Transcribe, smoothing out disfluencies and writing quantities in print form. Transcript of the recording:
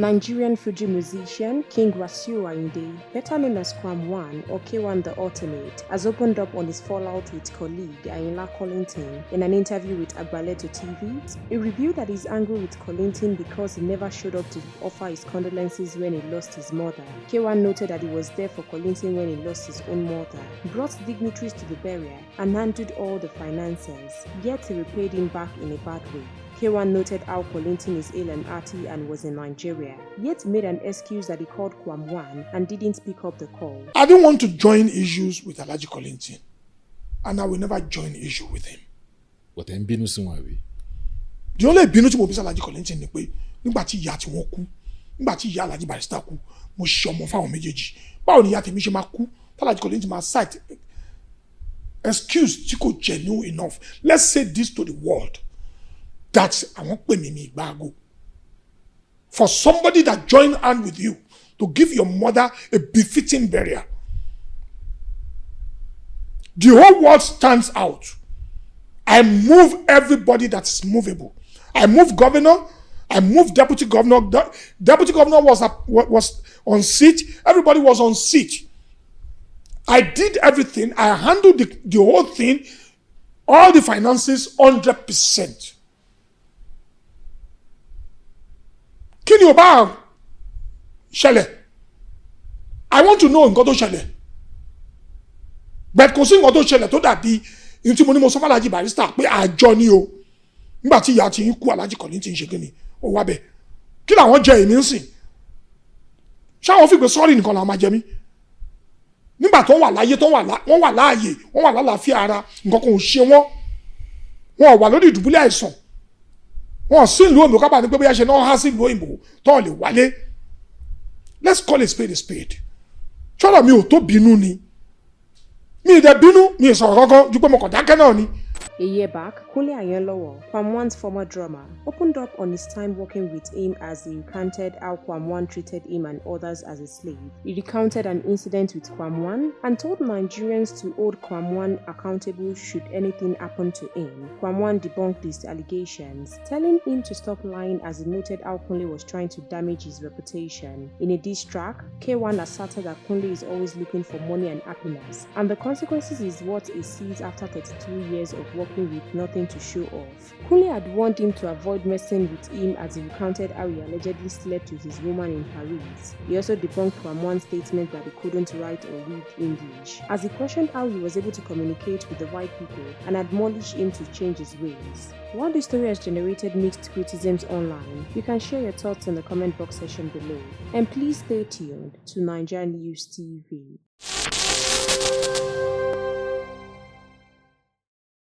Nigerian Fuji musician King Wasiu Ayinde, better known as Kwam1 or K1 the Ultimate, has opened up on his fallout with colleague Ayinla Kollington in an interview with Agbaleto TV. He revealed that he's angry with Kollington because he never showed up to offer his condolences when he lost his mother. K1 noted that he was there for Kollington when he lost his own mother, brought dignitaries to the burial, and handled all the finances, yet he repaid him back in a bad way. K1 noted how Kollington is ill and hearty and was in Nigeria, yet made an excuse that he called Kwam1 and didn't pick up the call. I don't want to join issues with Alhaji Kollington, and I will never join issue with him. But then bínú sí wọn àbí? The only bínú tí mo bí sí Alhaji Kollington ni pé nígbà tí ìyá tí wọ́n kú, nígbà tí ìyá Alhaji Barrister kú, mo ṣe ọmọ fáwọn méjèèjì. Báwo ni ìyá tèmi ṣe máa kú? Tí Alhaji Kollington máa cite excuse tí kò genuine enough. Let's say this to the world. That's I won't pay me bago. For somebody that joined hand with you to give your mother a befitting burial. The whole world stands out. I move everybody that's movable. I move governor. I move deputy governor. Deputy governor was on seat. Everybody was on seat. I did everything. I handled the whole thing. All the finances 100%. Kí ni ó bá ṣẹlẹ̀? I want to know nǹkan tó ṣẹlẹ̀. But kò sí nǹkan tó ṣẹlẹ̀ tó dàbí ohun tí mo ní mo sọ fún Alhaji Barrister pé àjọ ni o. Nígbà tí ìyá ti ń kú Alhaji Kollington ṣe kíni ó wá bẹ̀. Kí làwọn jẹ èmi ń sìn? Ṣáwọn fi pé sọ́ọ̀rì nìkan làwọn máa jẹ mí. Nígbà tó wà láyé wọ́n wà láàyè wọ́n wà lálàáfíà ara nǹkan kan ò ṣe wọ́n. Wọ́n wà lórí ìdùbúlẹ̀ àìsàn. Wọ́n sì ń lo òyìnbó kábàá ní pé bóyá ṣe náà há sí ìlú òyìnbó tó lè wálé. Let's call a spade a spade. Ṣọ́rọ̀ mi ò tó bínú ni. Mi ì dẹ̀ bínú mi ì sọ̀rọ̀ kankan ju pé mo kàn dákẹ́ náà ni. A year back, Kunle Ayinla, Kwam1's former drummer, opened up on his time working with him as he recounted how Kwam1 treated him and others as a slave. He recounted an incident with Kwam1 and told Nigerians to hold Kwam1 accountable should anything happen to him. Kwam1 debunked these allegations, telling him to stop lying as he noted how Kunle was trying to damage his reputation. In a diss track, K1 asserted that Kunle is always looking for money and happiness, and the consequences is what he sees after 32 years of working with nothing to show off. Kunle had warned him to avoid messing with him as he recounted how he allegedly slept with his woman in Paris. He also debunked Kwam1's statement that he couldn't write or read English, as he questioned how he was able to communicate with the white people and admonished him to change his ways. While the story has generated mixed criticisms online, you can share your thoughts in the comment box section below. And please stay tuned to NaijaNews TV.